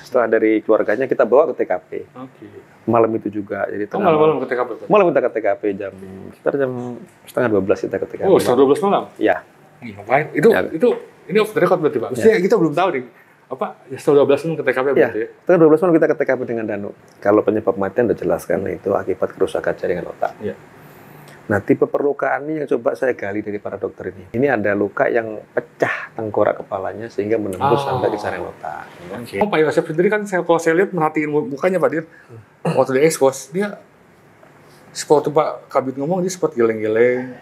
Setelah dari keluarganya kita bawa ke TKP. Malam itu juga. Jadi malam ke TKP? Malam kita ke TKP sekitar jam setengah 12 kita ke TKP. Oh, setengah 12 malam? Iya. Ngapain? Itu ini off the record berarti Pak? Maksudnya kita belum tahu nih. Setengah 12 malam ke TKP berarti ya? Setengah 12 malam kita ke TKP dengan Danu. Kalau penyebab kematian udah jelas kan, itu akibat kerusakan jaringan otak. Iya. Nah, tipe perlukaan ini yang coba saya gali dari para dokter ini. Ini ada luka yang pecah tengkorak kepalanya sehingga menembus sampai ke jaringan otak. Pak Yosef sendiri kan kalau saya lihat merhatiin mukanya Pak Dir, waktu di expose, dia waktu Pak Kabit ngomong dia sempat geleng-geleng,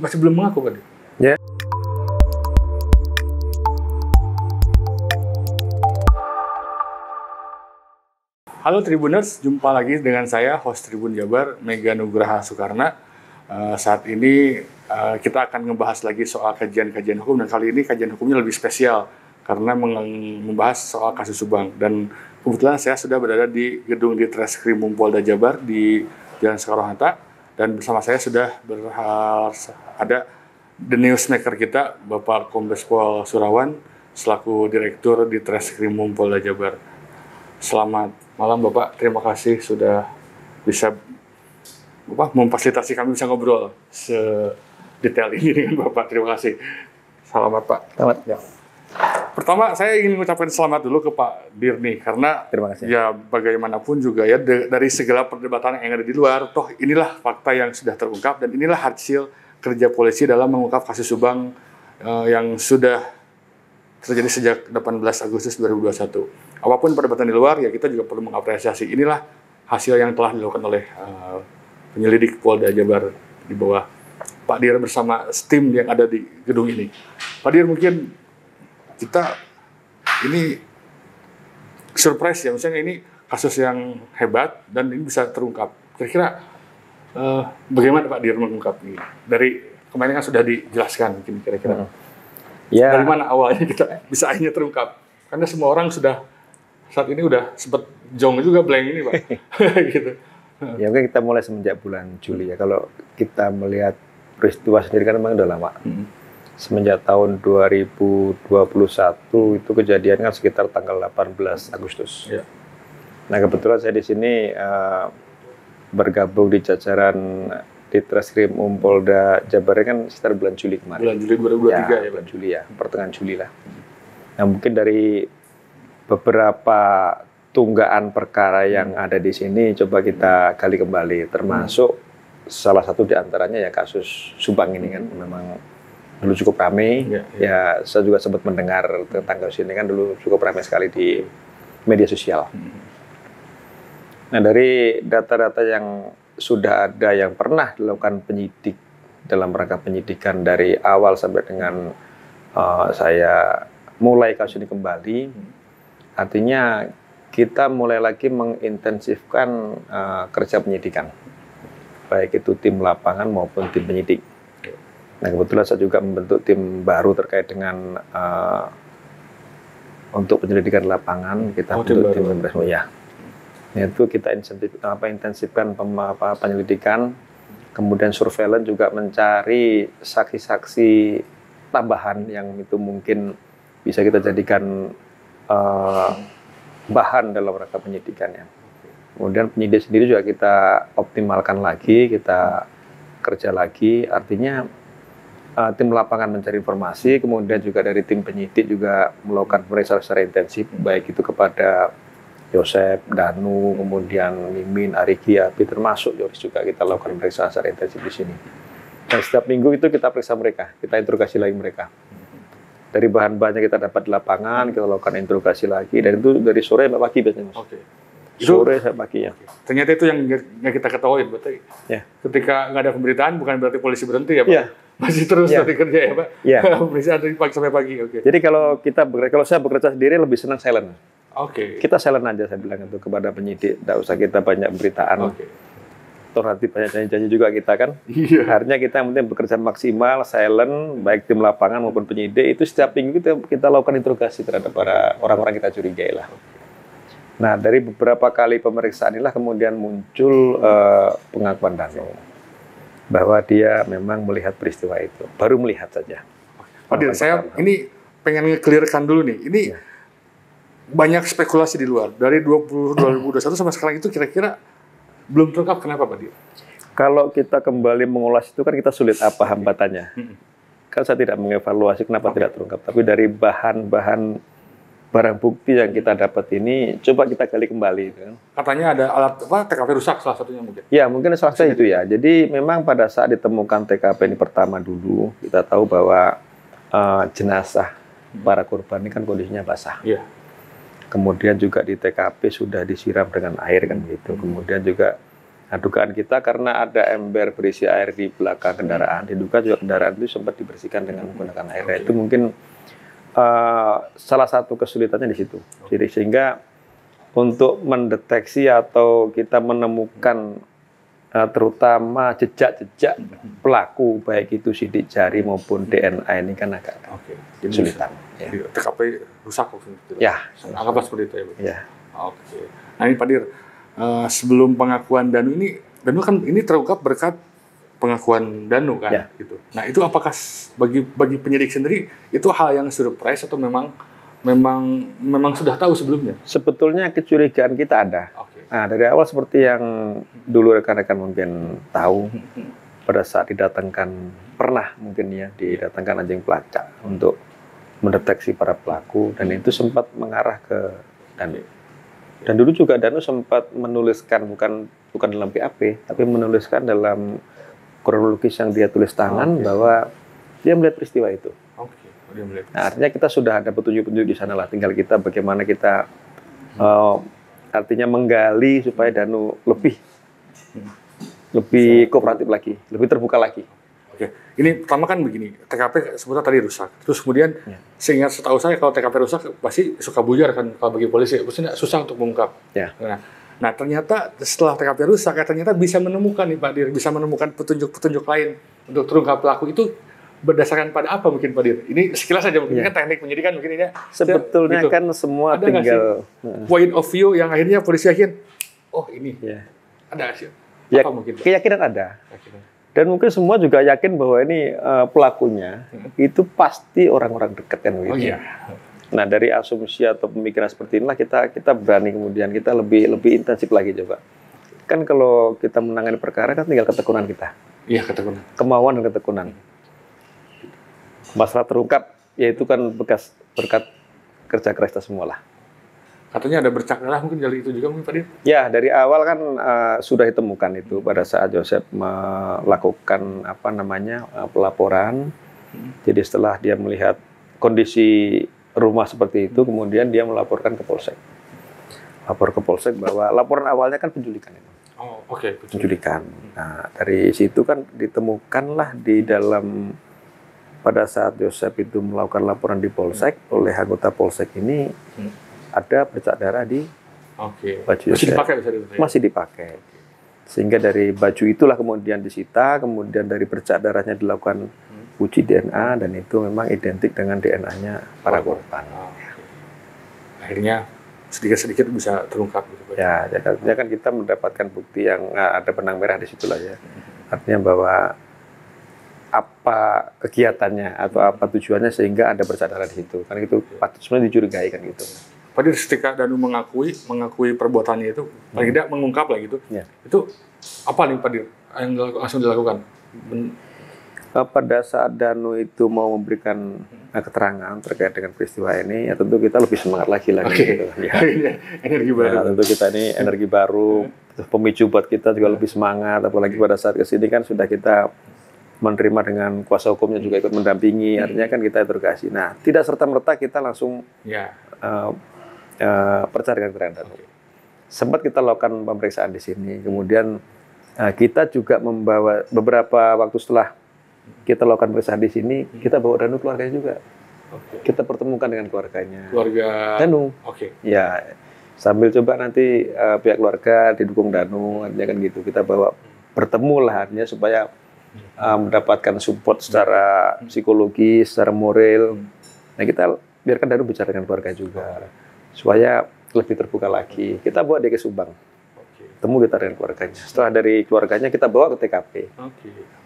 masih belum mengaku kan? Ya. Halo Tribuners, jumpa lagi dengan saya, host Tribun Jabar, Mega Nugraha Soekarna. Saat ini kita akan membahas lagi soal kajian-kajian hukum, dan kali ini kajian hukumnya lebih spesial karena membahas soal kasus Subang. Dan kebetulan saya sudah berada di gedung di Treskrimum Polda Jabar di Jalan Soekarno-Hatta, dan bersama saya sudah ada the newsmaker kita, Bapak Kombes Pol Surawan, selaku Direktur di Treskrimum Polda Jabar. Selamat malam Bapak, terima kasih sudah bisa memfasilitasi kami bisa ngobrol sedetail ini dengan Bapak. Terima kasih. Selamat Pak. Selamat. Ya. Pertama saya ingin mengucapkan selamat dulu ke Pak Dir nih, karena ya bagaimanapun juga ya dari segala perdebatan yang ada di luar, toh inilah fakta yang sudah terungkap dan inilah hasil kerja polisi dalam mengungkap kasus Subang yang sudah terjadi sejak 18 Agustus 2021. Apapun perdebatan di luar, ya kita juga perlu mengapresiasi. Inilah hasil yang telah dilakukan oleh penyelidik Polda Jabar di bawah Pak Dir bersama tim yang ada di gedung ini. Pak Dir, mungkin kita ini surprise ya, misalnya ini kasus yang hebat dan ini bisa terungkap. Kira-kira bagaimana Pak Dir mengungkap ini? Dari kemarin kan sudah dijelaskan, mungkin kira-kira. Ya. Dari mana awalnya kita bisa akhirnya terungkap? Karena semua orang sudah saat ini udah sempat jong juga blank ini Pak. Gitu. Ya mungkin kita mulai semenjak bulan Juli ya. Kalau kita melihat peristiwa sendiri kan memang udah lama. Semenjak tahun 2021 itu kejadian kan sekitar tanggal 18 Agustus. Ya. Nah kebetulan saya di sini bergabung di jajaran di Treskrimum Polda Jabar kan sekitar bulan Juli kemarin. Bulan Juli 2023 ya bulan Juli ya, pertengahan Juli lah. Nah mungkin dari beberapa tunggaan perkara yang ada di sini coba kita gali kembali, termasuk salah satu di antaranya ya kasus Subang ini kan memang dulu cukup ramai. Ya saya juga sempat mendengar tentang kasus ini kan dulu cukup ramai sekali di media sosial. Nah dari data-data yang sudah ada yang pernah dilakukan penyidik dalam rangka penyidikan dari awal sampai dengan saya mulai kasus ini kembali, artinya kita mulai lagi mengintensifkan kerja penyidikan, baik itu tim lapangan maupun tim penyidik. Nah kebetulan saya juga membentuk tim baru terkait dengan untuk penyelidikan lapangan, kita bentuk tim ya. Yaitu kita intensifkan penyelidikan, kemudian surveillance juga mencari saksi-saksi tambahan yang itu mungkin bisa kita jadikan bahan dalam rangka penyidikannya. Kemudian penyidik sendiri juga kita optimalkan lagi, kita kerja lagi, artinya tim lapangan mencari informasi, kemudian juga dari tim penyidik juga melakukan pemeriksaan secara intensif, baik itu kepada Yosef, Danu, kemudian Mimin, Arigi, Abi, termasuk Yoris juga kita lakukan pemeriksaan secara intensif di sini. Dan setiap minggu itu kita periksa mereka, kita interogasi lagi mereka. Dari bahan-bahannya kita dapat di lapangan, kita lakukan interogasi lagi, dan itu dari sore sampai pagi biasanya Mas. Sore sampai pagi ya. Ternyata itu yang nggak kita ketahui, berarti. Ya. Ketika nggak ada pemberitaan, bukan berarti polisi berhenti ya Pak? Ya. Masih terus nanti kerja ya Pak? Ya. Pemeriksaan dari pagi sampai pagi, Jadi kalau saya bekerja sendiri lebih senang silent. Kita silent aja, saya bilang itu kepada penyidik, tidak usah kita banyak pemberitaan. Toh nanti banyak janji-janji juga kita kan. Akhirnya kita yang penting bekerja maksimal, silent, baik tim lapangan maupun penyidik, itu setiap minggu kita lakukan interogasi terhadap para orang-orang kita curigai lah. Nah dari beberapa kali pemeriksaan inilah kemudian muncul pengakuan Danu bahwa dia memang melihat peristiwa itu, baru melihat saja. Pak Dir, saya ini pengen nge-clearkan dulu nih, ini banyak spekulasi di luar. Dari 2021 sampai sekarang itu kira-kira belum terungkap, kenapa Pak Dir? Kalau kita kembali mengulas itu kan kita sulit apa hambatannya. Kan saya tidak mengevaluasi kenapa tidak terungkap. Tapi dari bahan-bahan barang bukti yang kita dapat ini, coba kita gali kembali. Kan? Katanya ada alat TKP rusak salah satunya mungkin. Ya, mungkin salah satu itu ya. Jadi memang pada saat ditemukan TKP ini pertama dulu, kita tahu bahwa jenazah para korban ini kan kondisinya basah. Iya. Kemudian juga di TKP sudah disiram dengan air kan gitu. Kemudian juga dugaan kita karena ada ember berisi air di belakang kendaraan, diduga juga kendaraan itu sempat dibersihkan dengan menggunakan air. Itu mungkin salah satu kesulitannya di situ. Jadi sehingga untuk mendeteksi atau kita menemukan terutama jejak-jejak pelaku baik itu sidik jari maupun DNA ini kan agak kesulitan. Ya. TKP rusak gitu. Ya. Anggaplah seperti itu ya. Ya. Oke. Nah ini Pak Dir, sebelum pengakuan Danu kan ini terungkap berkat pengakuan Danu kan, ya. Gitu. Nah itu apakah bagi penyidik sendiri itu hal yang surprise atau memang sudah tahu sebelumnya? Sebetulnya kecurigaan kita ada. Nah dari awal seperti yang dulu rekan-rekan mungkin tahu pada saat didatangkan pernah mungkin ya didatangkan anjing pelacak untuk mendeteksi para pelaku dan itu sempat mengarah ke Danu. Dan dulu juga Danu sempat menuliskan bukan dalam BAP tapi menuliskan dalam kronologis yang dia tulis tangan bahwa dia melihat peristiwa itu. Nah, artinya kita sudah ada petunjuk-petunjuk di sana lah. Tinggal kita bagaimana kita artinya menggali supaya Danu lebih kooperatif lagi, lebih terbuka lagi. Oke, ini pertama kan begini, TKP sebetulnya tadi rusak. Terus kemudian seingat setahu saya kalau TKP rusak pasti suka buyar kan kalau bagi polisi, maksudnya susah untuk mengungkap. Ya. Nah ternyata setelah TKP rusak, ternyata bisa menemukan nih Pak Dir, bisa menemukan petunjuk-petunjuk lain untuk terungkap pelaku itu berdasarkan pada apa mungkin Pak Dir? Ini sekilas saja mungkin kan teknik penyidikan mungkin ini. Sebetulnya gitu. Kan semua ada tinggal point of view yang akhirnya polisi yakin, oh ini ada hasil. Apa mungkin? Keyakinan ada. Dan mungkin semua juga yakin bahwa ini pelakunya itu pasti orang-orang dekat kan gitu. Oh iya. Nah dari asumsi atau pemikiran seperti inilah kita berani kemudian kita lebih intensif lagi coba. Kan kalau kita menangani perkara kan tinggal ketekunan kita. Iya ketekunan. Kemauan dan ketekunan. Masalah terungkap yaitu kan berkat kerja keras kita semua lah. Katanya ada bercak darah mungkin dari itu juga mungkin Pak Dir? Ya dari awal kan sudah ditemukan itu pada saat Joseph melakukan pelaporan. Jadi setelah dia melihat kondisi rumah seperti itu, kemudian dia melaporkan ke Polsek. Lapor ke Polsek bahwa laporan awalnya kan penculikan itu. Oh oke. Penculikan. Nah dari situ kan ditemukanlah di dalam pada saat Joseph itu melakukan laporan di Polsek oleh anggota Polsek ini. Ada bercak darah di baju masih dipakai, masih dipakai. Sehingga dari baju itulah kemudian disita, kemudian dari bercak darahnya dilakukan uji DNA dan itu memang identik dengan DNA-nya para korban. Akhirnya sedikit-sedikit bisa terungkap gitu. Ya, jadi kan kita mendapatkan bukti yang ada benang merah di situlah ya. Artinya bahwa apa kegiatannya atau apa tujuannya sehingga ada bercak darah di situ. Kan itu patut sebenarnya dicurigai kan gitu. Pada ketika Danu mengakui perbuatannya itu, paling tidak mengungkap lah gitu. Itu apa nih Pak Dir yang langsung dilakukan? Pada saat Danu itu mau memberikan keterangan terkait dengan peristiwa ini, ya tentu kita lebih semangat lagi gitu. Ya. Energi baru. Nah, tentu kita ini energi baru, pemicu buat kita juga lebih semangat. Apalagi pada saat kesini kan sudah kita menerima dengan kuasa hukumnya juga ikut mendampingi. Artinya kan kita interogasi. Nah, tidak serta-merta kita langsung percaya dengan keterangan Danu. Sempat kita lakukan pemeriksaan di sini. Kemudian kita juga membawa beberapa waktu setelah kita lakukan pemeriksaan di sini, kita bawa Danu keluarganya juga. Kita pertemukan dengan keluarganya. Keluarga Danu. Ya, sambil coba nanti pihak keluarga didukung Danu, artinya kan gitu. Kita bawa bertemu lah artinya supaya mendapatkan support secara psikologi, secara moral. Nah kita biarkan Danu bicara dengan keluarga juga. Supaya lebih terbuka lagi. Kita bawa dia ke Subang. Temu kita dengan keluarganya. Setelah dari keluarganya kita bawa ke TKP.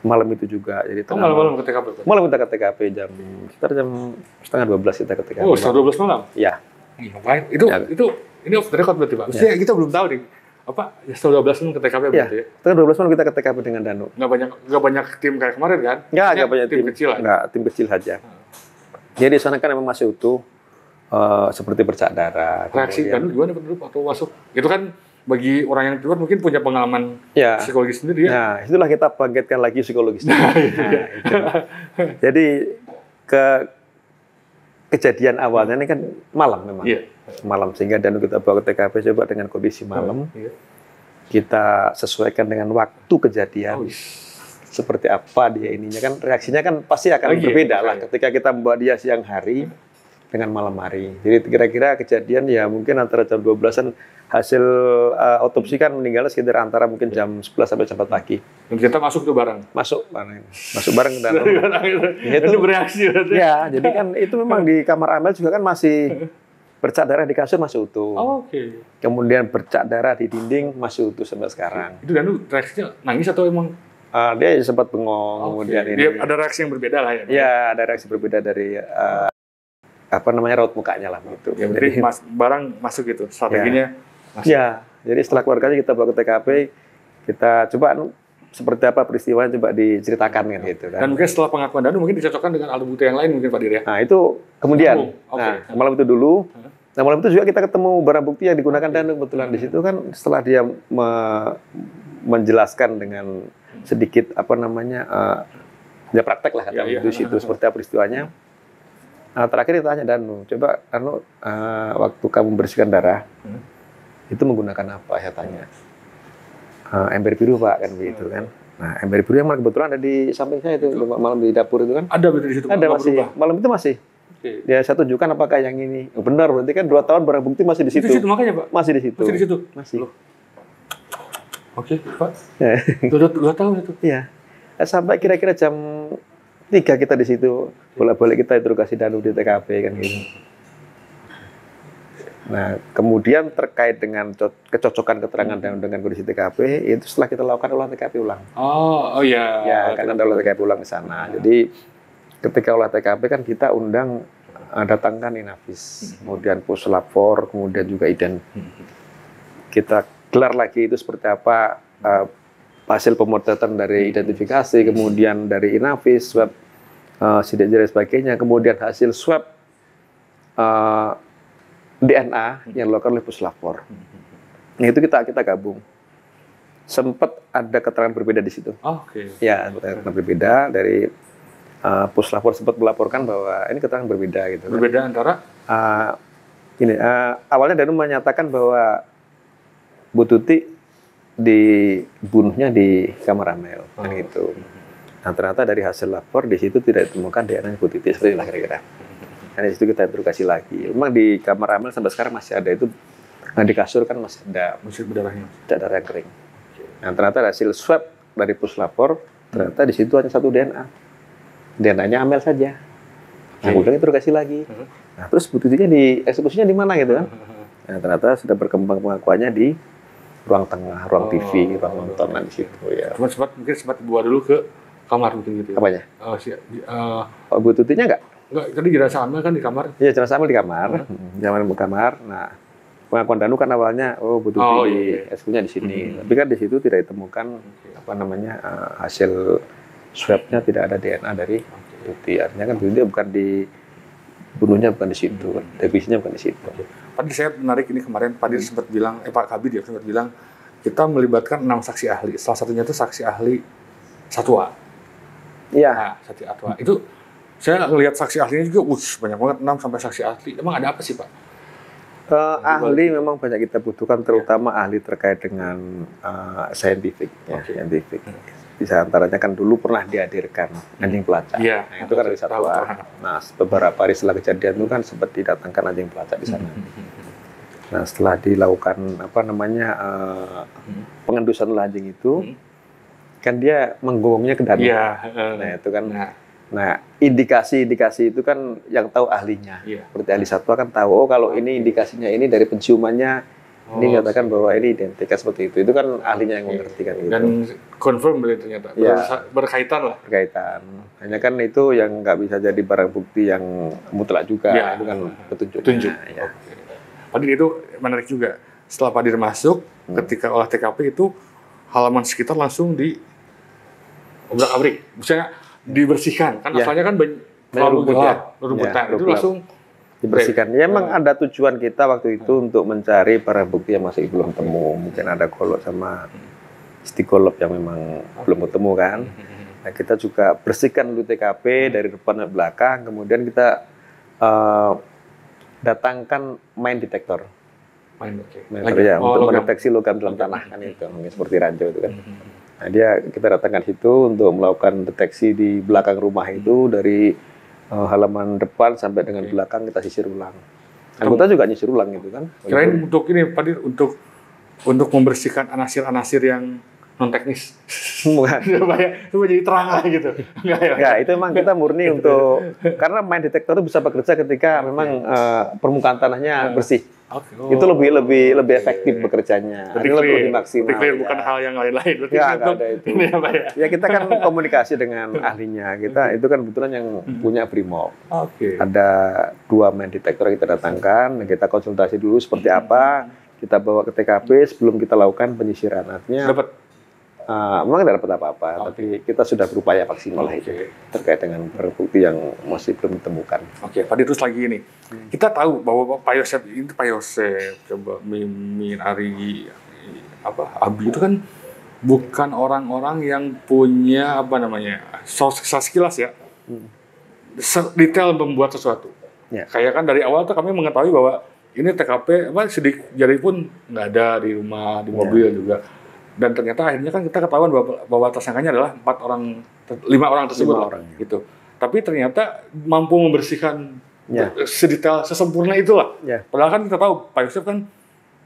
Malam itu juga. Jadi malam ke TKP? Malam kita ke TKP sekitar jam 11:30 kita ke TKP. Oh, setengah 12 malam? Ya. Ngapain? Itu ini off the record berarti Pak. Maksudnya kita belum tahu nih. Apa? Ya setelah 12 menit ke TKP berarti ya? Setelah 12 menit kita ke TKP dengan Danu. Nggak banyak tim kayak kemarin kan? Nggak banyak tim kecil aja. Nggak, tim kecil saja. Jadi di sana kan memang masih utuh, seperti bercak darah. Reaksi Danu gimana Pak dulu waktu masuk? Itu kan bagi orang yang keluar mungkin punya pengalaman psikologis sendiri ya? Nah, itulah kita bangkitkan lagi psikologisnya. Jadi kejadian awalnya ini kan malam memang. Malam, sehingga Danu kita bawa ke TKP coba dengan kondisi malam. Kita sesuaikan dengan waktu kejadian. Seperti apa dia ininya kan, reaksinya kan pasti akan berbeda lah ketika kita membawa dia siang hari dengan malam hari. Jadi kira-kira kejadian ya mungkin antara jam 12-an, hasil otopsi kan meninggalnya sekitar antara mungkin jam 11 sampai jam 4 pagi. Dan kita masuk tuh bareng? Masuk bareng ke dalam. Itu bereaksi berarti? Ya, jadi kan itu memang di kamar Amel juga kan masih bercak darah di kasur masih utuh. Kemudian bercak darah di dinding masih utuh sampai sekarang. Itu Danu reaksinya nangis atau emang? Dia sempat bengong. Kemudian dia ada reaksi yang berbeda lah ya? Iya, ada reaksi berbeda dari raut mukanya lah gitu. Ya, berarti barang masuk gitu strateginya. Ya, jadi setelah keluarganya kita bawa ke TKP, kita coba seperti apa peristiwanya coba diceritakan kan gitu kan. Dan mungkin setelah pengakuan Danu mungkin dicocokkan dengan alat bukti yang lain mungkin Pak Dir ya. Nah, itu kemudian. Malam itu dulu. Nah, malam itu juga kita ketemu barang bukti yang digunakan Danu kebetulan di situ kan setelah dia menjelaskan dengan sedikit dia praktek lah kata di situ seperti apa peristiwanya. Terakhir kita tanya Danu, coba Danu waktu kamu membersihkan darah itu menggunakan apa? Saya tanya. Ember biru Pak kan begitu kan. Nah, ember biru yang kebetulan ada di samping saya itu malam di dapur itu kan. Ada betul di situ. Ada masih. Malam itu masih. Ya saya tunjukkan apakah yang ini. Benar berarti kan 2 tahun barang bukti masih di situ. Di situ makanya Pak. Masih di situ. Masih di situ. Masih. Oke Pak. 2 tahun itu. Iya. Sampai kira-kira jam 3 kita di situ. Bolak-balik kita interogasi Danu di TKP kan gitu. Nah, kemudian terkait dengan kecocokan keterangan dengan kondisi TKP, itu setelah kita lakukan olah TKP ulang. Oh iya. Ya, karena ada olah TKP ulang ke sana. Jadi, ketika olah TKP kan kita undang, datangkan Inafis, kemudian Puslapor, kemudian juga Iden. Kita gelar lagi itu seperti apa, hasil pemotretan dari identifikasi, kemudian dari Inafis, swab, sidik jari sebagainya, kemudian hasil swab, DNA yang dilakukan oleh Puslapor. Nah, itu kita gabung. Sempat ada keterangan berbeda di situ. Ya, keterangan berbeda dari Puslapor sempat melaporkan bahwa ini keterangan berbeda gitu. Berbeda antara? Awalnya Danu menyatakan bahwa Bu Tuti dibunuhnya di kamar Amel, kan gitu. Nah, ternyata dari hasil lapor di situ tidak ditemukan DNA Bu Tuti, seperti itulah kira-kira. Dan di situ kita interogasi lagi. Memang di kamar Amel sampai sekarang masih ada itu. Nah, di kasur kan masih ada berdarahnya. Darah yang kering. Nah, ternyata hasil swab dari Puslapor, ternyata di situ hanya satu DNA. DNA-nya Amel saja. Nah, kemudian interogasi lagi. Nah, terus buktinya di eksekusinya di mana gitu kan? Nah, ternyata sudah berkembang pengakuannya di ruang tengah, ruang TV, ruang nontonan di situ ya. Mungkin sempat bawa dulu ke kamar mungkin gitu. Apanya? Bu Tutinya enggak? Enggak, tadi jenazah Amel kan di kamar. Iya, jenazah Amel di kamar. Di kamar. Nah, pengakuan Danu kan awalnya Bu Tuti di eksekusinya di sini. Tapi kan di situ tidak ditemukan hasil swabnya tidak ada DNA dari Tuti. Artinya kan dia bukan bunuhnya bukan di situ, definisinya bukan di situ. Tadi saya menarik ini kemarin Pak Dir sempat bilang, Pak Kabid ya sempat bilang kita melibatkan 6 saksi ahli. Salah satunya itu saksi ahli satwa. Iya. Nah, saksi satwa. Itu saya ngelihat saksi ahlinya juga, banyak banget 6 sampai saksi ahli. Emang ada apa sih Pak? Ahli memang banyak kita butuhkan, terutama ahli terkait dengan saintifik. Saintifik. Bisa antaranya kan dulu pernah dihadirkan anjing pelacak. Nah, itu kan dari satwa. Nah, beberapa hari setelah kejadian itu kan sempat didatangkan anjing pelacak di sana. Nah, setelah dilakukan pengendusan anjing itu, kan dia menggonggongnya ke danau. Nah, itu kan. Nah, indikasi-indikasi itu kan yang tahu ahlinya. Seperti ahli satwa kan tahu, kalau ini indikasinya ini dari penciumannya. Ini katakan bahwa ini identitas seperti itu. Itu kan ahlinya yang mengerti kan gitu. Dan confirm ternyata. Berkaitan lah. Berkaitan. Hanya kan itu yang nggak bisa jadi barang bukti yang mutlak juga. Itu kan petunjuk. Ya. Pak Dir, itu menarik juga. Setelah Pak Dir masuk, ketika olah TKP itu halaman sekitar langsung di obrak-abrik, misalnya dibersihkan. Kan asalnya kan terlalu gelap, rumputan itu langsung dibersihkan. Ya memang ada tujuan kita waktu itu untuk mencari barang bukti yang masih belum temu. Mungkin ada golok sama stikolop yang memang belum ketemu kan. Nah, kita juga bersihkan dulu TKP dari depan ke belakang, kemudian kita datangkan main detektor. Main ya, untuk mendeteksi logam dalam tanah kan itu, seperti ranjau itu kan. Nah, kita datangkan situ untuk melakukan deteksi di belakang rumah itu dari halaman depan sampai dengan belakang kita sisir ulang. Anggota juga nyisir ulang gitu kan. Kirain untuk ini Pak Dir, untuk membersihkan anasir-anasir yang non teknis. Bukan. Supaya jadi terang lah gitu. Enggak, itu memang kita murni untuk karena main detektor itu bisa bekerja ketika memang permukaan tanahnya bersih. Itu lebih efektif bekerjanya. Lebih maksimal. Bukan hal yang lain-lain. Ya, nggak ada itu. Ya kita kan komunikasi dengan ahlinya. Kita itu kan kebetulan yang punya Brimob. Ada 2 main detektor yang kita datangkan. Kita konsultasi dulu seperti apa. Kita bawa ke TKP sebelum kita lakukan penyisiran. Artinya memang tidak dapat apa-apa, tapi kita sudah berupaya maksimal itu terkait dengan barang bukti yang masih belum ditemukan. Pak Dir, terus lagi ini, kita tahu bahwa Pak Yosef, coba Mimin, Ari, Abi itu kan bukan orang-orang yang punya sekilas ya, detail membuat sesuatu. Kayak kan dari awal tuh kami mengetahui bahwa ini TKP sidik jari pun nggak ada di rumah, di mobil juga. Dan ternyata akhirnya kan kita ketahuan bahwa tersangkanya adalah 5 orang tersebut gitu. Tapi ternyata mampu membersihkan sedetail sesempurna itulah. Padahal kan kita tahu Pak Yosef kan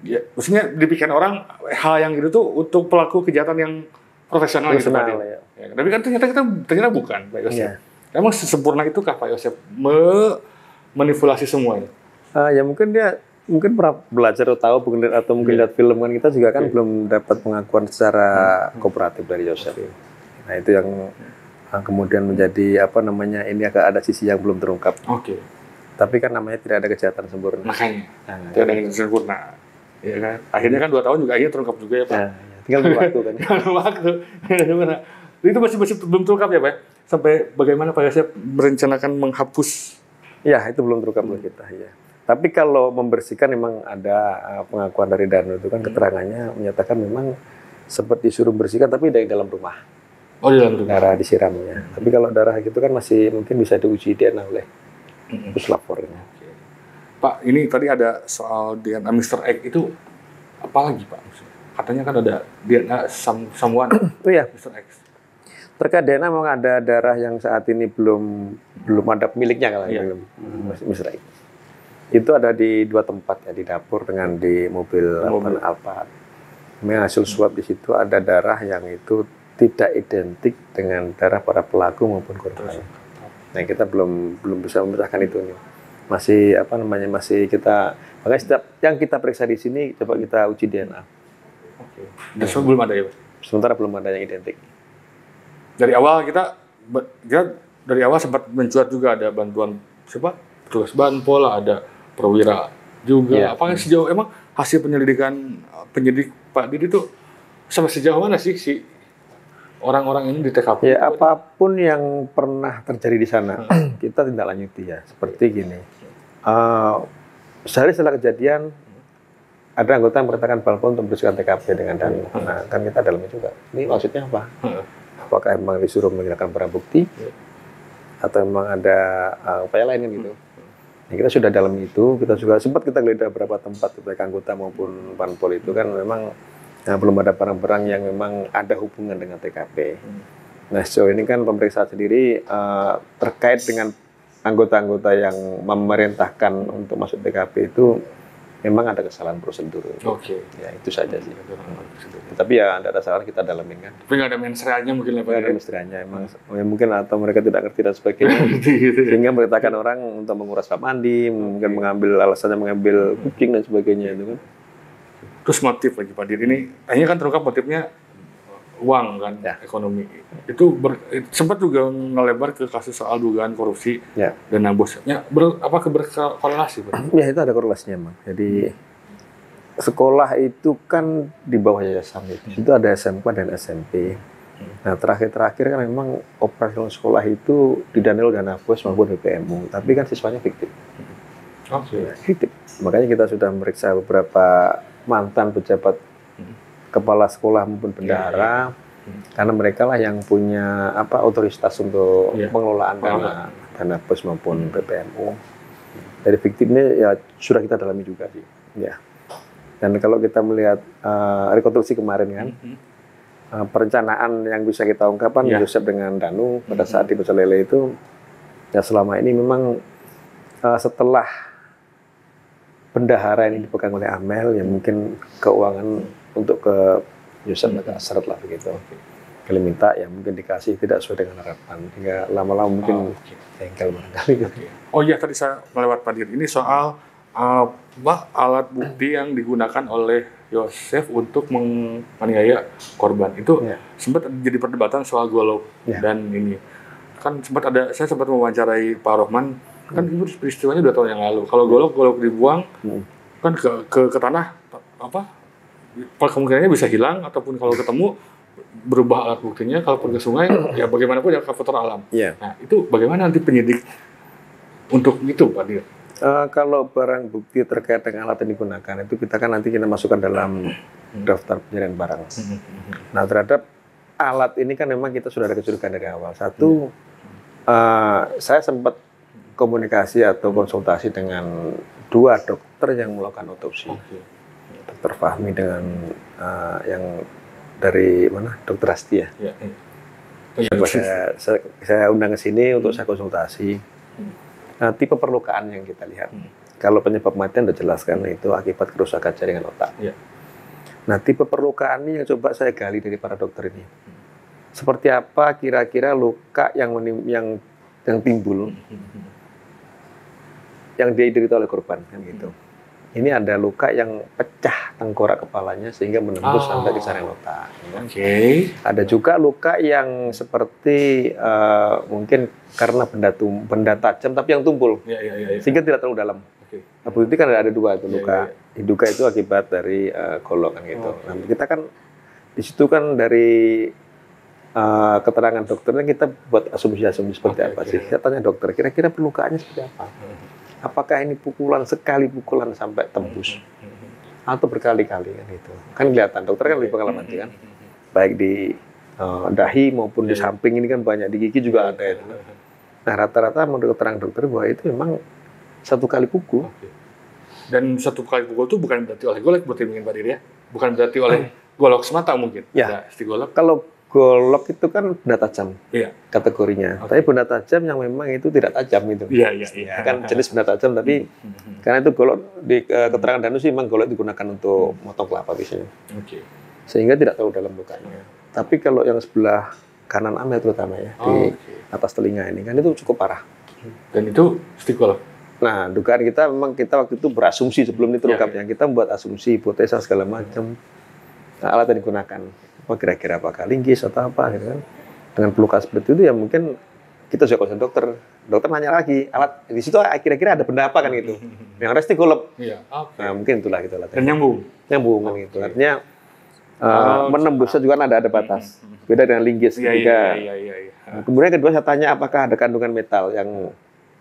maksudnya dipikirkan orang hal yang gitu tuh untuk pelaku kejahatan yang profesional gitu Pak. Tapi kan ternyata bukan Pak Yosef. Emang sesempurna itukah Pak Yosef manipulasi semuanya? Ya mungkin pernah belajar atau tahu atau mungkin lihat film kan, kita juga kan belum dapat pengakuan secara kooperatif dari Yosef. Nah itu yang kemudian menjadi ini agak ada sisi yang belum terungkap. Tapi kan namanya tidak ada kejahatan sempurna. Makanya tidak ada yang sempurna. Ya kan? Akhirnya kan 2 tahun juga akhirnya terungkap juga ya Pak. Tinggal waktu kan. Itu masih belum terungkap ya Pak. Sampai bagaimana Pak Yosef merencanakan menghapus? Ya itu belum terungkap oleh kita ya. Tapi kalau membersihkan memang ada pengakuan dari Danu itu kan keterangannya menyatakan memang sempat disuruh bersihkan tapi dari dalam rumah. Di dalam rumah. Darah disiramnya. Tapi kalau darah gitu kan masih mungkin bisa diuji DNA oleh puslapor ini. Pak, ini tadi ada soal DNA Mr. X itu apa lagi Pak? Katanya kan ada DNA someone Mr. X. Terkait DNA memang ada darah yang saat ini belum ada miliknya kalau Mr. X. Itu ada di 2 tempat ya, di dapur dengan di mobil Alphard. Memang hasil swab di situ ada darah yang itu tidak identik dengan darah para pelaku maupun korban. Nah kita belum bisa memecahkan itu nih. Masih masih kita makanya setiap yang kita periksa di sini coba kita uji DNA. Dan belum ada ya Pak? Sementara belum ada yang identik. Dari awal kita sempat mencuat juga ada bantuan petugas Banpol, ada perwira juga. Apakah sejauh emang hasil penyidik Pak Dir itu sampai sejauh mana sih si orang-orang ini di TKP? Ya apapun yang pernah terjadi di sana kita tindak lanjuti ya. Seperti gini, sehari setelah kejadian ada anggota yang mengatakan Balpol untuk membersihkan TKP dengan Danu. Nah kan kita dalami juga. Ini maksudnya apa? Apakah emang disuruh menghilangkan barang bukti atau memang ada upaya lain kan gitu? Nah, kita sudah dalam itu, kita juga sempat kita geledah beberapa tempat baik anggota maupun Banpol itu kan memang belum ada barang-barang yang memang ada hubungan dengan TKP. Nah sejauh ini kan pemeriksaan sendiri terkait dengan anggota-anggota yang memerintahkan untuk masuk TKP itu memang ada kesalahan prosedur. Ya itu saja sih. Tapi ya tidak ada salah kita dalamin kan. Tapi nggak ada mensreanya mungkin lah Pak. Nggak ada mensreanya emang mungkin atau mereka tidak ngerti dan sebagainya. Sehingga merintahkan orang untuk menguras kamar mandi, mungkin mengambil kucing dan sebagainya itu kan. Terus motif lagi Pak Dir ini, akhirnya kan terungkap motifnya uang kan, ekonomi. Itu sempat juga ngelebar ke kasus soal dugaan korupsi dana bosnya. Apakah berkorelasi, Pak? Ya, itu ada korelasinya, Bang. Jadi sekolah itu kan di bawah yayasan itu ada SMK dan SMP. Nah, terakhir kan memang operasional sekolah itu didanai oleh dana bos maupun BPMU, tapi kan siswanya fiktif. Fiktif. Makanya kita sudah memeriksa beberapa mantan pejabat kepala sekolah maupun bendahara, karena mereka lah yang punya otoritas untuk pengelolaan dana bos maupun BPMU. Dari fiktifnya ya sudah kita dalami juga sih. Ya. Dan kalau kita melihat rekonstruksi kemarin kan, perencanaan yang bisa kita ungkapkan Yosep dengan Danu pada saat di Pecel Lele itu, ya selama ini memang setelah bendahara ini dipegang oleh Amel, ya mungkin keuangan untuk ke Yosep agak seret lah begitu. Kalau minta ya mungkin dikasih tidak sesuai dengan harapan, hingga lama-lama mungkin jengkel barangkali. Oh iya, tadi saya melewat Pak Dir. Ini soal alat bukti yang digunakan oleh Yosef untuk menganiaya korban itu sempat jadi perdebatan soal golok dan ini kan saya sempat mewawancarai Pak Rohman kan itu peristiwanya 2 tahun yang lalu. Kalau golok dibuang kan ke tanah kemungkinannya bisa hilang, ataupun kalau ketemu berubah alat buktinya, kalau pergi ke sungai ya bagaimanapun ya faktor alam. Nah itu bagaimana nanti penyidik untuk itu, Pak Dir? Kalau barang bukti terkait dengan alat yang digunakan itu kita masukkan dalam daftar pencarian barang. Nah, terhadap alat ini kan memang kita sudah ada kecurigaan dari awal. Satu, saya sempat komunikasi atau konsultasi dengan 2 dokter yang melakukan otopsi. Dokter Fahmi dengan yang dari mana? Dokter Asti ya. Saya undang ke sini untuk saya konsultasi. Nah, tipe perlukaan yang kita lihat. Kalau penyebab kematian sudah jelaskan itu akibat kerusakan jaringan otak. Nah, tipe perlukaan ini yang coba saya gali dari para dokter ini. Seperti apa kira-kira luka yang timbul, yang diderita oleh korban kan gitu. Ini ada luka yang pecah tengkorak kepalanya sehingga menembus sampai ke jaringan otak. Ada juga luka yang seperti mungkin karena benda tajam tapi yang tumpul, sehingga tidak terlalu dalam. Nah, berarti kan ada 2 itu luka. Luka itu akibat dari golok kan gitu. Nah, kita kan di situ kan dari keterangan dokternya kita buat asumsi-asumsi seperti apa sih. Saya tanya dokter, kira-kira perlukaannya seperti apa? Apakah ini sekali pukulan sampai tembus atau berkali-kali kan itu. Kan kelihatan dokter kan lebih pengalaman kan. Baik di dahi maupun di samping ini kan banyak, di gigi juga ada itu. Nah, rata-rata menurut keterangan dokter bahwa itu memang 1 kali pukul. Dan 1 kali pukul itu bukan berarti oleh golok, berarti mungkin Pak Dir ya. Bukan berarti oleh golok semata mungkin. Ya. Golok. Kalau golok itu kan benda tajam kategorinya. Tapi benda tajam yang memang itu tidak tajam itu. Kan jenis benda tajam, tapi karena itu golok di keterangan Danu sih memang golok digunakan untuk motong kelapa biasanya. Sehingga tidak terlalu dalam lukanya. Tapi kalau yang sebelah kanan Amel terutama ya, di atas telinga ini kan itu cukup parah. Dan itu stick golok. Nah, dugaan kita memang waktu itu berasumsi sebelum itu lengkapnya. Kita membuat asumsi, hipotesa segala macam. Alat yang digunakan. Kira-kira apakah linggis atau apa gitu kan. Dengan peluka seperti itu ya mungkin kita sudah konsul dokter. Dokter nanya lagi, alat di situ kira-kira ada benda apa kan gitu. Yang resti golok. Nah, mungkin itulah gitu alatnya. Dan nyambung kan gitu. Artinya menembusnya juga ada batas. Beda dengan linggis ketika. Nah, kemudian kedua saya tanya apakah ada kandungan metal yang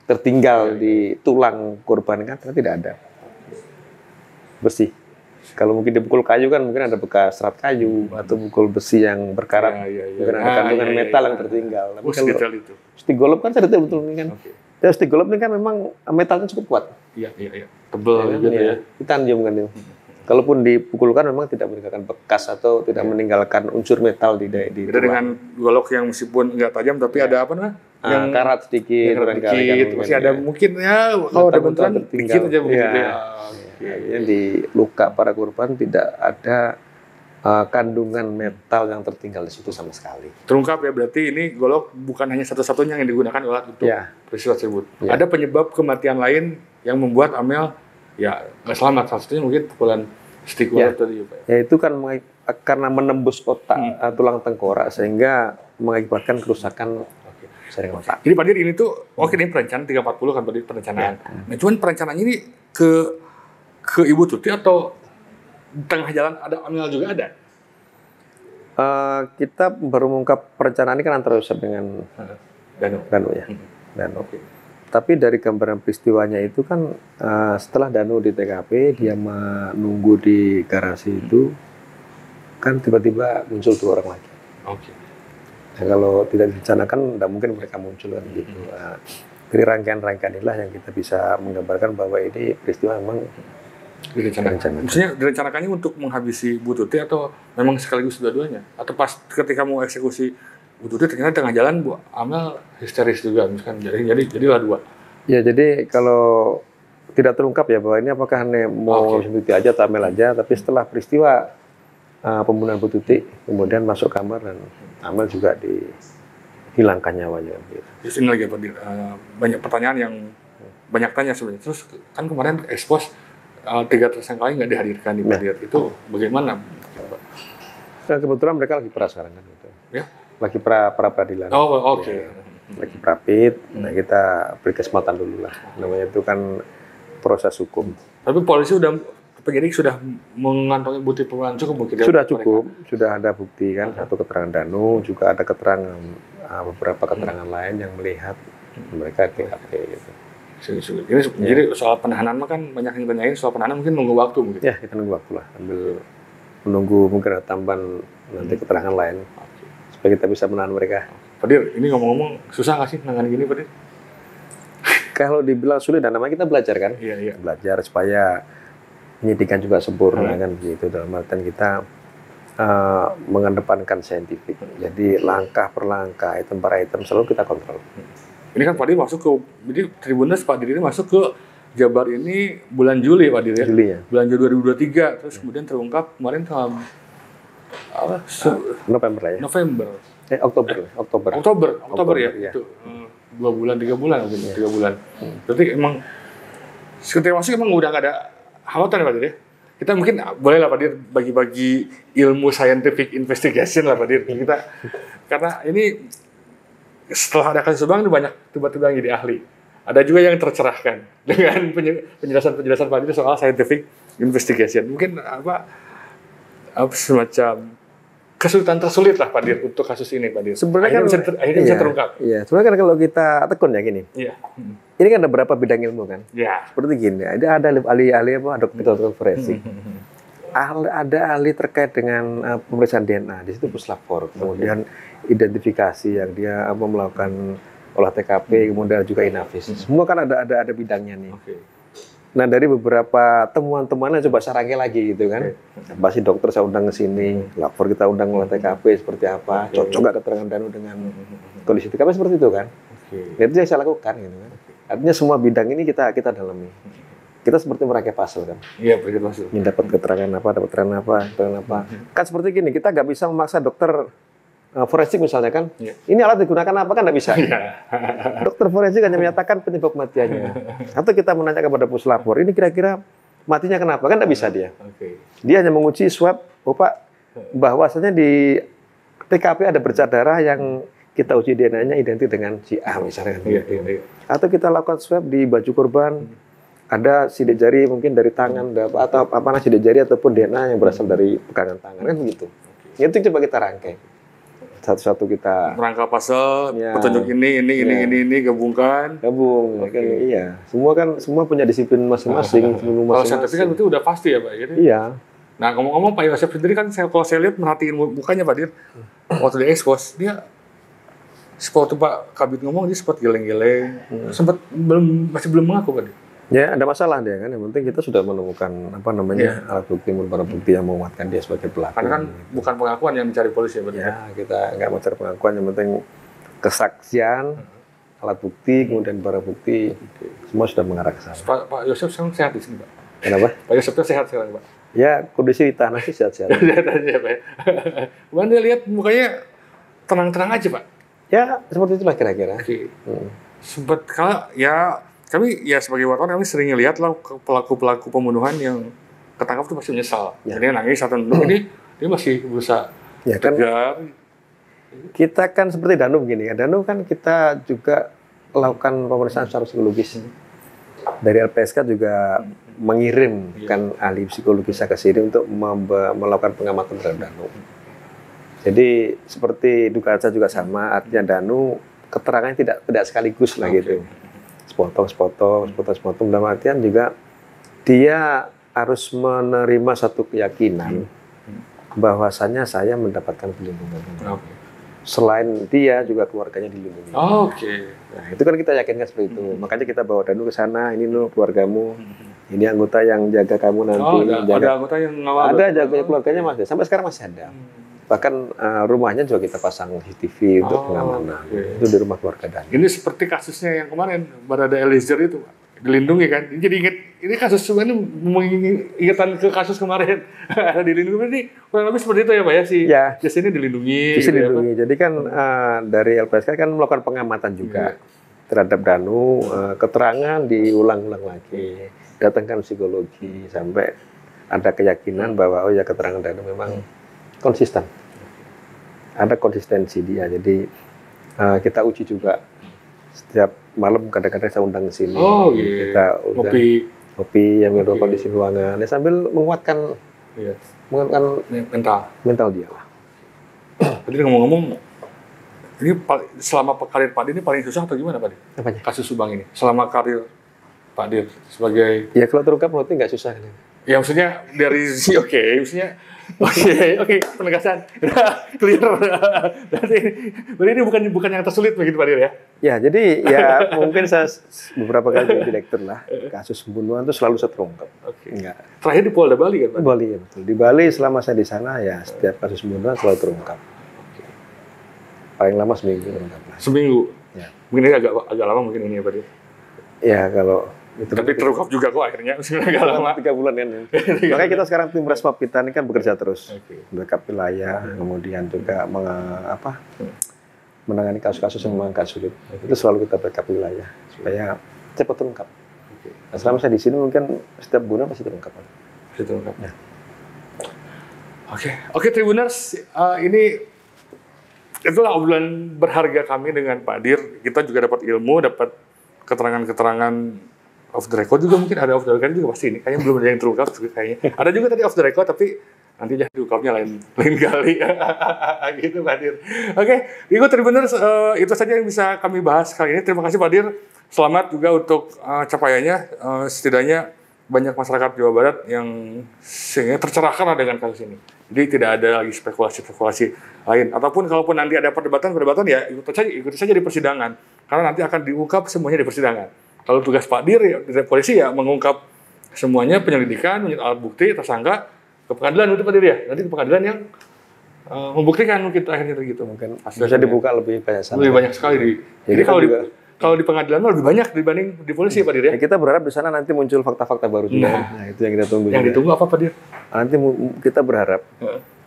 tertinggal di tulang korban kan, ternyata tidak ada. Bersih. Kalau mungkin dipukul kayu kan mungkin ada bekas serat kayu atau pukul besi yang berkarat, mungkin ada kandungan metal yang tertinggal. Tapi kalau stigolop kan saya betul ini kan. Dan stigolop ini kan memang metalnya cukup kuat. Tebal gitu ya. Titanium kan itu. Kalaupun dipukulkan memang tidak meninggalkan bekas atau tidak meninggalkan unsur metal di beda dengan golok yang meskipun nggak tajam tapi ada apa namanya? Yang karat sedikit, masih ada mungkin ya kalau ada benturan dikit aja begitu ya. Di luka para korban tidak ada kandungan metal yang tertinggal di situ sama sekali. Terungkap ya, berarti ini golok bukan hanya satu-satunya yang digunakan alat untuk peristiwa tersebut. Ada penyebab kematian lain yang membuat Amel ya nggak selamat. Salah satunya mungkin pukulan Stikular tadi ya Pak. Ya itu kan karena menembus otak, tulang tengkorak sehingga mengakibatkan kerusakan jaringan otak. Jadi Pak Dir ini tuh, ini perencanaan 340 kan Pak Dir perencanaan. Nah cuman perencanaannya ini ke Ibu Tuti atau di tengah jalan ada amil juga ada? Kita baru mengungkap perencanaan ini kan antara Yosep dengan Danu ya. Danu. Tapi dari gambaran peristiwanya itu kan setelah Danu di TKP, dia menunggu di garasi itu, kan tiba-tiba muncul 2 orang lagi. Nah, kalau tidak direncanakan, tidak mungkin mereka muncul kan gitu. Dari rangkaian-rangkaian inilah yang kita bisa menggambarkan bahwa ini peristiwa memang direncanakan. Maksudnya direncanakannya untuk menghabisi Bu Tuti atau memang sekaligus dua-duanya? Atau pas ketika mau eksekusi Bu Tuti ternyata tengah jalan Bu Amel histeris juga misalkan jadilah 2. Ya jadi kalau tidak terungkap ya bahwa ini apakah mau Bu Tuti aja atau Amel aja, tapi setelah peristiwa pembunuhan Bu Tuti kemudian masuk kamar dan Amel juga dihilangkan nyawanya. Terus ini lagi Pak Dir, banyak pertanyaan yang banyak tanya sebenarnya. Terus kan kemarin ekspos 3 tersangka lain nggak dihadirkan di Pak Dir. Itu bagaimana? Nah, kebetulan mereka lagi pra sekarang kan gitu. Ya? Lagi pra peradilan. Ya, lagi prapit. Nah, kita beri kesempatan dulu lah. Namanya itu kan proses hukum. Tapi polisi penyidik sudah mengantongi bukti permulaan cukup mungkin. Sudah cukup, sudah ada bukti kan, satu keterangan Danu, juga ada keterangan beberapa keterangan lain yang melihat mereka TKP gitu. Ini jadi soal penahanan mah kan banyak yang tanyain soal penahanan, mungkin nunggu waktu mungkin. Ya, kita nunggu waktu lah, sambil menunggu mungkin ada tambahan nanti keterangan lain supaya kita bisa menahan mereka. Pak Dir, ini ngomong-ngomong susah nggak sih nangan gini Pak Dir? Kalau dibilang sulit, dan namanya kita belajar kan, belajar supaya penyidikan juga sempurna kan gitu. Dalam artian kita mengedepankan saintifik. Jadi langkah per langkah, item per item selalu kita kontrol. Ini kan Pak Dir masuk ke, jadi Tribunnews Pak Dir ini masuk ke Jabar ini bulan Juli Pak Dir ya? Juli ya. Bulan Juli 2023, terus kemudian terungkap kemarin tanggal November lah ya. Oktober ya. Itu 2 bulan 3 bulan mungkin 3 bulan. Berarti emang ketika masuk emang udah nggak ada hambatan ya Pak Dir ya? Kita mungkin boleh lah Pak Dir bagi-bagi ilmu scientific investigation lah Pak Dir. Kita karena ini setelah ada kasus Bang, banyak tiba-tiba yang jadi ahli. Ada juga yang tercerahkan dengan penjelasan Pak Dir soal scientific investigation. Mungkin semacam kesulitan tersulit lah Pak Dir untuk kasus ini Pak Dir. Sebenarnya akhirnya bisa terungkap. Iya, sebenarnya kan kalau kita tekun ya gini. Iya. Ini kan ada beberapa bidang ilmu kan. Iya. Seperti gini, ada ahli-ahli dokter forensik. Ada ahli terkait dengan pemeriksaan DNA, di situ puslapor, kemudian identifikasi yang dia melakukan olah TKP, kemudian juga inafis. Semua kan ada bidangnya nih. Nah dari beberapa temuan-temuannya coba saya rangkai lagi gitu kan. Pasti dokter saya undang ke sini, lapor kita undang olah TKP seperti apa, cocok nggak keterangan Danu dengan kondisi TKP seperti itu kan. Itu yang saya lakukan gitu kan. Artinya semua bidang ini kita dalami. Kita seperti merangkai puzzle kan. Iya, begitu puzzle. Ini dapat keterangan apa. Kan seperti gini, kita nggak bisa memaksa dokter forensik misalnya kan. Ini alat digunakan apa kan nggak bisa. Dokter forensik hanya menyatakan penyebab kematiannya. Atau kita menanya kepada puslapor, ini kira-kira matinya kenapa? Kan nggak bisa dia. Dia hanya menguji swab, Pak, bahwasanya di TKP ada bercak darah yang kita uji DNA-nya identik dengan si A misalnya. Atau kita lakukan swab di baju korban, ada sidik jari mungkin dari tangan atau sidik jari ataupun DNA yang berasal dari pegangan tangan kan begitu. Itu coba kita rangkai. Satu-satu kita merangkap pasal, petunjuk ini gabung. Kan, iya. Semua punya disiplin masing-masing. Kalau saintifik kan itu udah pasti ya Pak. Jadi, iya. Nah ngomong-ngomong Pak Yosep sendiri kan kalau saya lihat merhatiin mukanya Pak Dir waktu di expose dia seperti Pak Kabit ngomong dia sempat geleng-geleng, masih belum mengaku Pak Dir. Ya, ada masalah dia kan. Yang penting kita sudah menemukan alat bukti, barang bukti yang menguatkan dia sebagai pelaku. Karena kan bukan pengakuan yang dicari polisi ya, ya kita nggak mau cari pengakuan. Yang penting kesaksian, alat bukti, kemudian barang bukti, semua sudah mengarah ke sana. Pak Yosep sekarang sehat di sini, Pak. Kenapa? Pak Yosep sehat sekarang, Pak. Ya, kondisi di tanah sih sehat-sehat. Sehat aja, Pak. Kemarin dia lihat mukanya tenang-tenang aja, Pak. Ya, seperti itulah kira-kira. Sempat kami ya sebagai wartawan kami sering lihat lah pelaku-pelaku pembunuhan yang ketangkap tuh pasti menyesal. Jadi nangis atau nunduk ini dia masih berusaha kejar. Kita kan seperti Danum gini ya. Danum kan kita juga lakukan pemeriksaan secara psikologis. Dari LPSK juga mengirimkan ahli psikologi ke sini untuk melakukan pengamatan terhadap Danu. Jadi seperti duka aja juga sama, artinya Danu keterangannya tidak sekaligus lah gitu. Sepotong, dalam artian juga dia harus menerima satu keyakinan bahwasannya saya mendapatkan perlindungan. Selain dia juga keluarganya dilindungi. Nah, itu kan kita yakinkan seperti itu. Makanya kita bawa Danu ke sana, ini loh keluargamu. Ini anggota yang jaga kamu nanti. Ada anggota yang ngawal. Ada jaga keluarganya masih. Sampai sekarang masih ada. Bahkan rumahnya juga kita pasang CCTV untuk pengamanan. Itu di rumah keluarga Danu. Ini seperti kasusnya yang kemarin, Barada Eliezer itu, dilindungi kan. Jadi ingat, ini kasus sebenarnya mengingatkan ke kasus kemarin. Dilindungi ini kurang lebih seperti itu ya Pak ya, si Jesse ini dilindungi. Jesse dilindungi. Jadi kan dari LPSK kan melakukan pengamatan juga terhadap Danu, keterangan diulang-ulang lagi, datangkan psikologi sampai ada keyakinan bahwa oh ya keterangan Danu memang konsisten. Ada konsistensi dia. Jadi kita uji juga setiap malam kadang-kadang saya undang ke sini. Kita undang kopi yang menurut kondisi ruangan. Sambil menguatkan mental dia lah. Jadi ngomong-ngomong, ini selama karir Pak Dir ini paling susah atau gimana Pak Dir? Apanya? Kasus Subang ini. Selama karir Pak Dir sebagai... Ya kalau terungkap berarti nggak susah. Ya maksudnya dari maksudnya penegasan udah clear. Berarti ini bukan yang tersulit begitu Pak Dir ya? Ya jadi ya mungkin saya beberapa kali jadi direktur lah, kasus pembunuhan itu selalu saya terungkap. Enggak. Terakhir di Polda Bali kan Pak? Di Bali ya betul. Di Bali selama saya di sana ya setiap kasus pembunuhan selalu terungkap. Paling lama seminggu terungkap lah. Seminggu? Ya. Mungkin ini agak lama mungkin ini ya Pak Dir? Ya kalau tapi terungkap juga kok akhirnya, agak lama. 3 bulan kan. Makanya kita sekarang tim Resmob kita ini kan bekerja terus. Backup wilayah, kemudian juga menangani kasus-kasus yang memang agak sulit. Itu selalu kita backup wilayah supaya cepat terungkap. Nah, selama saya di sini mungkin setiap bulan pasti terungkap. Pasti terungkap. Ya. Oke Tribuners, ini itulah obrolan berharga kami dengan Pak Dir. Kita juga dapat ilmu, dapat keterangan-keterangan off the record juga, mungkin ada off the record juga pasti ini. Kayaknya belum ada yang terungkap juga kayaknya. Ada juga tadi off the record tapi nanti jadi diungkapnya lain kali. Gitu Pak Dir. Oke, ikut Tribuners, itu saja yang bisa kami bahas kali ini. Terima kasih Pak Dir. Selamat juga untuk capaiannya. Setidaknya banyak masyarakat Jawa Barat yang sehingga tercerahkan dengan kasus ini. Jadi tidak ada lagi spekulasi-spekulasi lain. Ataupun kalaupun nanti ada perdebatan ya ikuti saja di persidangan. Karena nanti akan diungkap semuanya di persidangan. Kalau tugas Pak Dir ya, dari polisi ya mengungkap semuanya, penyelidikan, alat bukti, tersangka ke pengadilan itu Pak Dir ya. Nanti ke pengadilan yang membuktikan mungkin akhirnya gitu. Mungkin bisa dibuka lebih banyak sana. Lebih banyak sekali. Jadi kalau di pengadilan lebih banyak dibanding di polisi Pak Dir ya. Kita berharap di sana nanti muncul fakta-fakta baru juga. Nah, itu yang kita tunggu. Yang ditunggu apa Pak Dir? Nanti kita berharap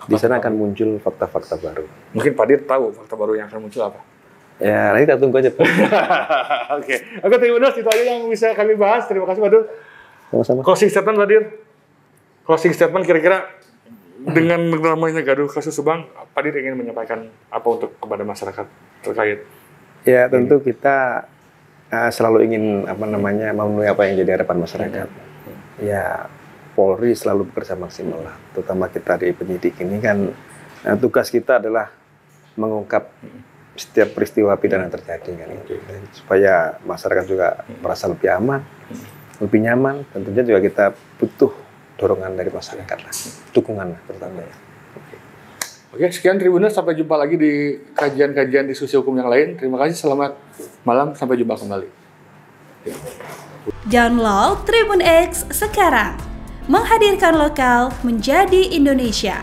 di sana akan muncul fakta-fakta baru. Mungkin Pak Dir tahu fakta baru yang akan muncul apa? Ya, nanti kita tunggu aja Pak. Oke, Tribuners, itu aja yang bisa kami bahas. Terima kasih Pak Dir. Sama-sama. Closing statement Pak Dir. Closing statement kira-kira dengan ramainya gaduh kasus Subang, Pak Dir ingin menyampaikan apa untuk kepada masyarakat terkait? Ya, tentu kita selalu ingin memenuhi apa yang jadi harapan masyarakat. Ya, Polri selalu bekerja maksimal lah. Terutama kita di penyidik ini kan tugas kita adalah mengungkap setiap peristiwa pidana terjadi kan, supaya masyarakat juga merasa lebih aman, lebih nyaman. Tentunya juga kita butuh dorongan dari masyarakat lah, dukungan terutama ya. Oke, sekian Tribuners, sampai jumpa lagi di kajian-kajian diskusi hukum yang lain. Terima kasih, selamat malam, sampai jumpa kembali. Download Tribun X sekarang, menghadirkan lokal menjadi Indonesia.